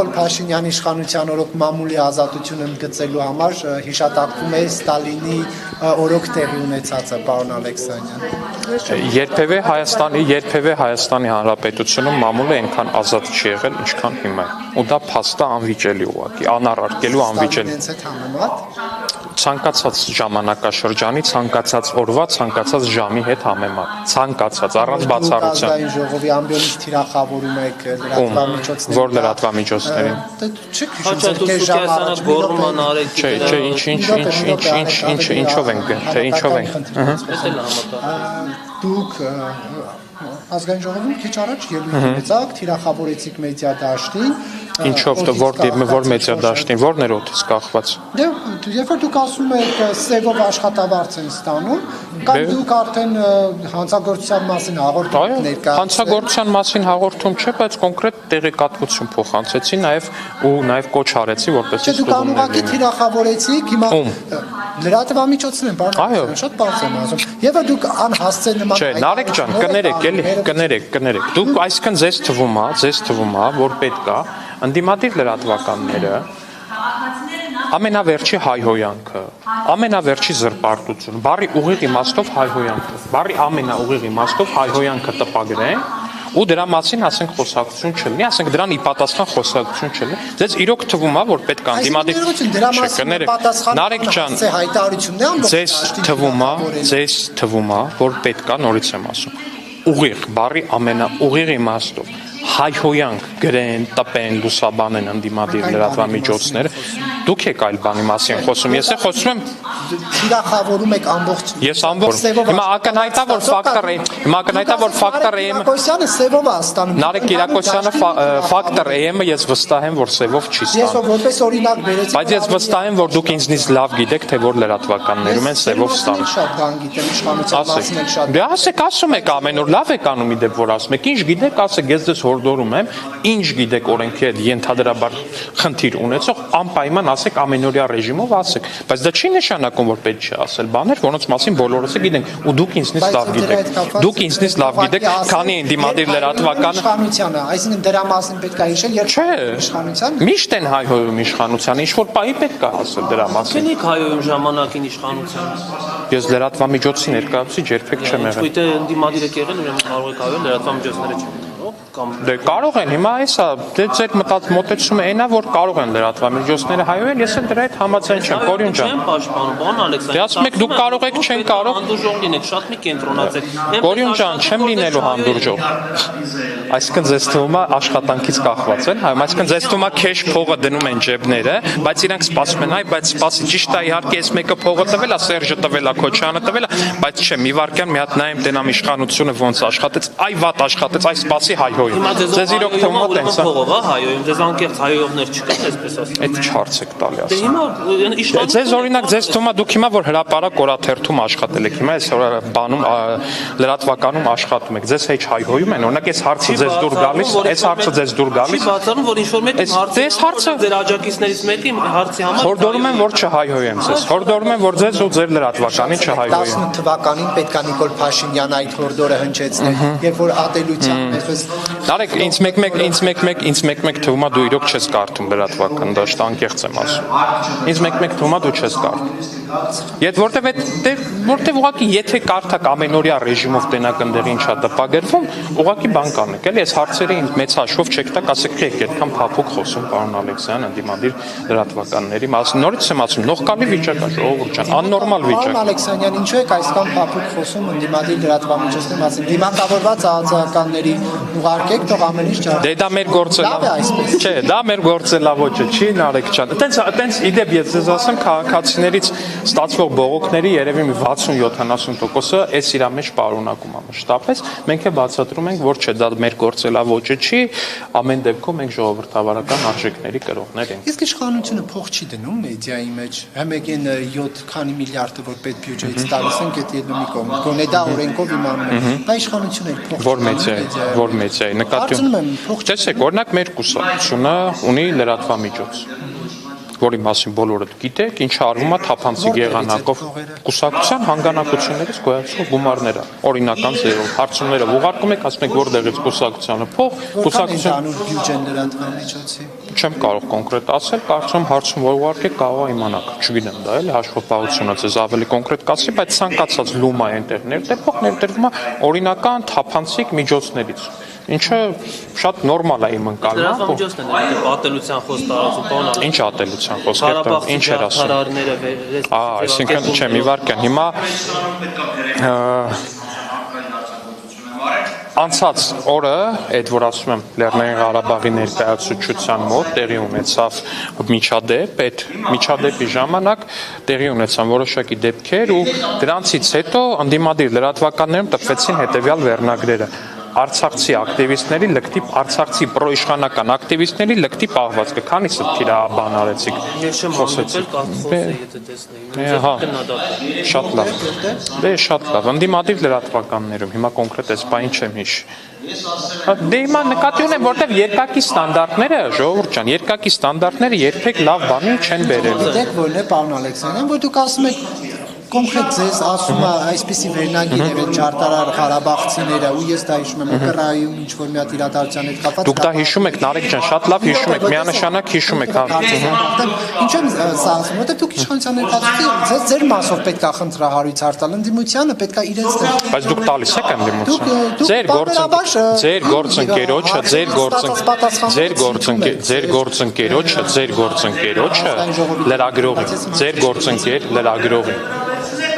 Նիկոլ Փաշինյանի իշխանության օրոք մամուլի ազատությունը ընդգծելու համար հիշատակվում է Ստալինի օրոք տեղի ունեցածը, պարոն Ալեքսանյան։ Երբևէ Հայաստանի Հանրապետությունում մամուլը այնքան ազատ չի եղել, ինչքան հիմա է։ Ու դա փաստը անվիճելի ուղղակի, անառարկելու անվիճելի։ Ցանկացած ժամանակաշրջանի, ցանկացած օրվա, ցանկացած ժամի հետ համեմատ, ցանկացած առանց բացառության։ Ազգային ժողովի ամբիոնից թիրախավորում եք լրատվամիջոցներին։ Որ լրատվամիջոցներին։ Չեք հիշում, թե ժամ առաջ գորման արեք։ Չէ, ինչով ենք, թե ինչով ենք։ Դուք ազգային ժողովում քիչ առաջ ելույթ ունեցաք, թիրախավորեցիք մեդիա դաշտին։ Ինչով որ մեդիա դաշտին, որն էր օդից կախված։ Երբ որ դուք ասում եք սևով աշխատավարձ են ստանում, կամ դուք արդեն հանցագործության մասին հաղորդում ներկայացրեք։ Հանցագործության մասին հաղորդում չէ, բայց կոնկրետ տեղեկատվություն փոխանցեցի նաև կոչ արեցի, որպես Չէ, դուք անուղղակի թիրախավորեցիք, հիմա լրատվամիջոցն են, պարոն, շատ բարձր եմ ասում։ Եվ դուք անհասցե նման Չէ, Նարեկ ջան, կներեք։ Դուք այսքան ձեզ թվում է, որ պետք է ընդդիմադիր լրատվականները ամենավերջի հայհոյանքը, ամենավերջի զրպարտությունը, բառի ուղիղ իմաստով հայհոյանքը, բառի ամենաուղիղ իմաստով հայհոյանքը տպագրեն ու դրա մասին ասենք խոսակցություն չլինի, ասենք դրան ի պատասխան խոսակցություն չլինի։ Ձեզ իրոք թվում է, որ պետք է ընդդիմադիր Նարեկ ջան, ձեզ թվում է, որ պետք է, նորից եմ ասում, ուղիղ, բառի ամենաուղիղ իմաստով հայհոյանք գրեն, տպեն, լուսաբանեն ընդդիմադիր լրատվամիջոցները, դուք եք այլ բանի մասին խոսում, ես խոսում եմ թիրախավորում եք ամբողջ։ Ես ամբողջ։ Հիմա ակնհայտա որ ֆակտոր եմ։ Կիրակոսյանը սևով է ստանում։ Նարեկ Կիրակոսյանը ֆակտոր եմ, ես վստահ եմ, որ սևով չի ստանում։ Ես որպես օրինակ բերեցի։ Բայց ես վստահ եմ, որ դուք ինձնից լավ գիտեք, թե որ լրատվականներում են սևով ստանում։ Շատ բան գիտեմ, իշխանության մասին եք շատ։ Դե ասեք, ասում եք ամեն օր լավ եք անում իդեպ որ ասում եք, ինչ գիտեք, ասեք, ես ձեզ հորդորում եմ, ինչ գիտեք օրենքի հետ ենթադրաբար խնդիր ունեցող, անպայման ասեք ամենօրյա ռեժիմով ասեք, բայց դա չի նշանակում, որ պետք չէ ասել բաներ, որոնց մասին բոլորս գիտենք, ու դուք ինձնից լավ գիտեք։ Դուք ինձնից լավ գիտեք, քանի ընդդիմադիր լրատվականը։ Իշխանությանը, այսինքն դրա մասին պետք է հիշել, իշխանությանը։ Միշտ են հայհոյում իշխանությանը, ինչ որ պահի պետք է ասել դրա մասին։ Քնիկ հայհոյում ժամանակին իշխանությանը։ Ես լրատվամիջոցի ներկայացուցիչ երբեք չեմ եղել։ Եթե ընդդիմադիր եք եղել, ուրեմն կարող եք հայհոյել լրատվամիջոցները չեն։ Դե կարող են, հիմա էսա, դե ձեր մոտեցումը այնա, որ կարող են լրատվամիջոցները հայհոյել, ես էլ դրա հետ համաձայն չեմ, Կորյուն ջան։ Չեմ պաշտպանում, պարոն Ալեքսանդր։ Դե ասում եք դուք կարող եք, չեն կարող։ Հանդուրժող լինեք, շատ մի կենտրոնացեք։ Կորյուն ջան, չեմ լինելու հանդուրժող։ Այսինքն ձեզ թվում է աշխատանքից կախված են, հայ, այսինքն ձեզ թվում է քեշ փողը դնում են ջեբները, բայց իրանք սպասում են, այ, բայց սպասի, ճիշտ է, իհարկե, այս մեկը փողը տվել է, Սերժը տվել է, Քոչյանը տվել է, բայց չէ, մի վարքյան մի հատ նայեմ տենամ իշխանությունը ոնց աշխատեց, այ վատ աշխատեց, այ սպասի հայհոյում։ Ձեզ իրոք թվում է տենց է։ Փողով է հայհոյում, ձեզ անկեղծ հայհոյողներ չկան, այսպես ասեմ։ Այդ չարց եք տալի ասում։ Դե հիմա իշխանությունը Ձեզ օրինակ ձեզ թվում է դուք հիմա որ հրապարակ օրաթերթում աշխատել եք, հիմա այս բանում լրատվականում աշխատում եք, ձեզ հեչ հայհոյում են, օրինակ այս հարցը ձեզ դուր գալիս, այս հարցը ձեզ դուր գալիս։ Չի բացառում, որ ինչ-որ մեկը հարցը ձեր աջակիցներից մեկի հարցի համար հորդորում եմ, որ չհայհոյեմ ձեզ, հորդորում եմ, որ ձեզ ու ձեր լրատվականին չհայհոյեմ։ 18 թվականին պետք է Նիկոլ Փաշինյանը այդ հորդորը հնչեցնել, երբ որ ատելության այսպես Նարեկ, ինձ մեկ թվում է դու իրոք չես կարդում լրատվական դաշտ, անկեղծ եմ ասում։ Ինձ մեկ թվում է դու չես կարդում։ Որտեվ ուղղակի եթե կարդակ ամենօրյա ռեժիմով տենակ ընդեղի ինչա տպագրվում, ուղղակի բան կանեք, էլի այս հարցերը ինձ մեծ հաշվով չեք տակ, ասեք եք այդքան փափուկ խոսում պարոն Ալեքսյան, ընդդիմադիր լրատվականների մասին։ Նորից եմ ասում, նողկալի վիճակ է, ժողովուրդ ջան, աննորմալ վիճակ։ Պարոն Ալեքսանյան, ինչու եք այսքան փափուկ խոսում ընդդիմադիր լրատվամիջոցների մասին։ Դիմակավորված ԱԱԾ-ականների ուղարկեք, թող ամեն ինչ Դե դա մեր գործելավոճը չէ, դա մեր գործելավոճը չի, Նարեկ ջան։ Այտենց իդեպ ես ձեզ ասեմ, քաղաքացիներից ստացվող բողոքների երևի 60-70%-ը այս իրա մեջ պարունակում է մշտապես։ Մենք է բացատրում ենք, որ չէ, դա մեր գործելավոճը չի, ամեն դեպքում մենք ժողովրդավարական արժեքների կրողներ ենք։ Իսկ իշխանությունը փող չի դնում մեդիայի մեջ։ Համեգին 7 քանի միլիարդը որ պետ բյուջեից տալիս են, գետի ելնումի կողմ։ Գոնե դա օրենքով իմանում է։ Բա իշխանությունը փող որ մեծայի նկատի։ Տեսեք, օրինակ մեր կուսակցությունը ունի լրատվամիջոց։ որի մասին բոլորդ գիտեք, ինչ արվում է թափանցիկ եղանակով կուսակցության հանգանակություններից գոյացող գումարները, օրինական ձևով հարցումները ուղարկում եք, ասում եք որտեղից կուսակցությանը փող, կուսակցության բյուջեն դրանց միջոցի։ Չեմ կարող կոնկրետ ասել, կարծում հարցում որ ուղարկեք կարող է իմանաք, չգիտեմ դա էլի հաշվապահությունը ձեզ ավելի կոնկրետ կասի, բայց ցանկացած լումա այնտեղ ներդրվող ներդրվում է օրինական թափանցիկ միջոցներից։ Ինչը շատ նորմալ է իմ ընկալում։ Լրատվամիջոցն է ատելության խոսք տարածում, պարոն Ալեքսանդր։ Ինչ ատելության խոսք, ինչ էր ասում։ Այսինքն չեմ իվարկյան, հիմա անցած օրը, այդ որ ասում եմ Լեռնային Ղարաբաղի ներկայացուցչության մոտ տեղի ունեցավ միջադեպ, այդ միջադեպի ժամանակ տեղի ունեցան որոշակի դեպքեր ու դրանցից հետո ընդդիմադիր լրատվականներում տպվեցին հետևյալ վերնագրերը. Արցախցի ակտիվիստների լկտի արցախցի պրոիշխանական ակտիվիստների լկտի պահվածքը, քանիսը քիրա բան արեցիք։ Ես չեմ համոզվել, խոսե, եթե տեսնեի։ Հա, շատ լավ։ Դե շատ լավ։ Ընդդիմադիր լրատվականներում հիմա կոնկրետ այս բանը չեմ հիշի։ Դե հիմա նկատի ունեմ, որտեղ երկակի ստանդարտները, ժողովուրդ ջան, երկակի ստանդարտները երբեք լավ բանի չեն բերել։ Գիտեք որն է, պարոն Ալեքսանդրյան, որ դուք ասում եք կոնկրետ ձեզ ասում է այսպիսի վերնագիր եւ այդ ջարտարար Ղարաբաղցիները ու ես դա հիշում եմ Ուկրաինայում ինչ որ մի հատ իրադարձության հետ կապված Դուք դա հիշում եք, Նարեկ ջան, շատ լավ հիշում եք, միանշանակ հիշում եք, հա։ Ինչ եմ սա ասում, որտեղ դուք իշխանության ներկայացուցիչ ձեր մասով պետք է խնդրահարույց արտալ, ընդդիմությանը պետք է իրենց Բայց դուք տալիս եք ընդդիմություն։ Ձեր գործընկերոջը լրագրողի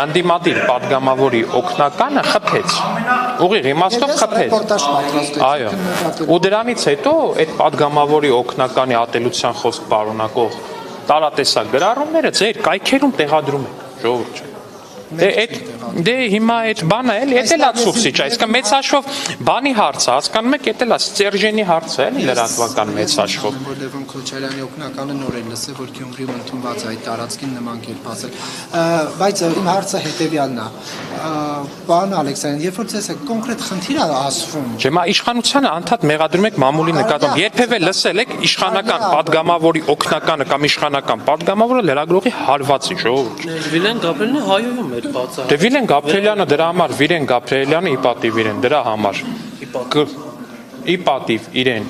Անդիմադիր падգամավորի օգնականը խփեց։ Ուղիղ իմաստով խփեց։ Այո։ Ու դրանից հետո այդ падգամավորի օգնականի ատելության խոսք պարունակող տարատեսակ գրառումները ձեր կայքերում տեղադրում եք, ժողովուրդ։ Դե հիմա այդ բանը էլի էտելա ցուցիչ, այսինքն մեծ հաշվով բանի հարցը, հասկանում եք, էտելա Սերժենի հարցը էլի լրատվական մեծ հաշվով։ Որ Լևոն Քոչարյանի օգնականը նոր է լսել, որ Գյումրիում ընդունված է այդ տարածքին նման կերպ ասել։ Բայց իմ հարցը հետեւյալն է։ Պարոն Ալեքսանդրյան, երբ որ ձեզ կոնկրետ խնդիր է ասվում։ Չէ, իշխանությանը անդադ մեղադրում եք մամուլի նկատմամբ։ Երբևէ լսել եք իշխանական падգամավորի օգնականը կամ իշխանական падգամավորը լրագրողի հարվածի, ժողովուրդ։ Վիլեն Գաբրիելյանը հայոյում էր բացառ։ Դե Վիլեն Գաբրիելյանը դրա համար Վիրեն Գաբրիելյանը իպատիվ իրեն դրա համար։ Իպատիվ իրեն։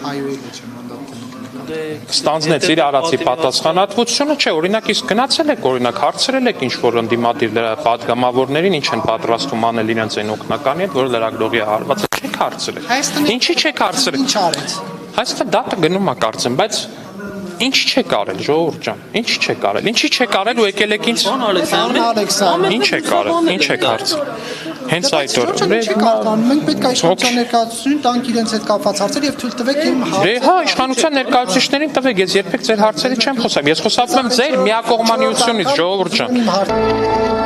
Ստանձնեց իր արածի պատասխանատվությունը, չէ, օրինակ իսկ գնացել եք, օրինակ հարցրել եք ինչ որ ընդդիմադիր падգամավորներին ինչ են պատրաստում անել իրենց այն օգնականի հետ, որ լրագրողի հարվածը չեք հարցրել։ Ինչի չեք հարցրել։ Ինչ արեց։ Այստեղ դատը գնում է կարծեմ, բայց ինչ չեք արել, ժողովուրդ ջան, ինչ չեք արել, ինչի չեք արել ու եկել եք ինձ։ Ինչ եք արել, ինչ եք հարցրել։ Հենց այդ օրը մենք պետք է իշխանության ներկայացուցիչին տանք իրենց հետ կապված հարցեր եւ թույլ տվեք իմ հարցը։ Դե հա, իշխանության ներկայացուցիչներին տվեք, ես երբեք ձեր հարցերի չեմ խոսում, ես խոսափում եմ ձեր միակողմանիությունից, ժողովուրդ ջան։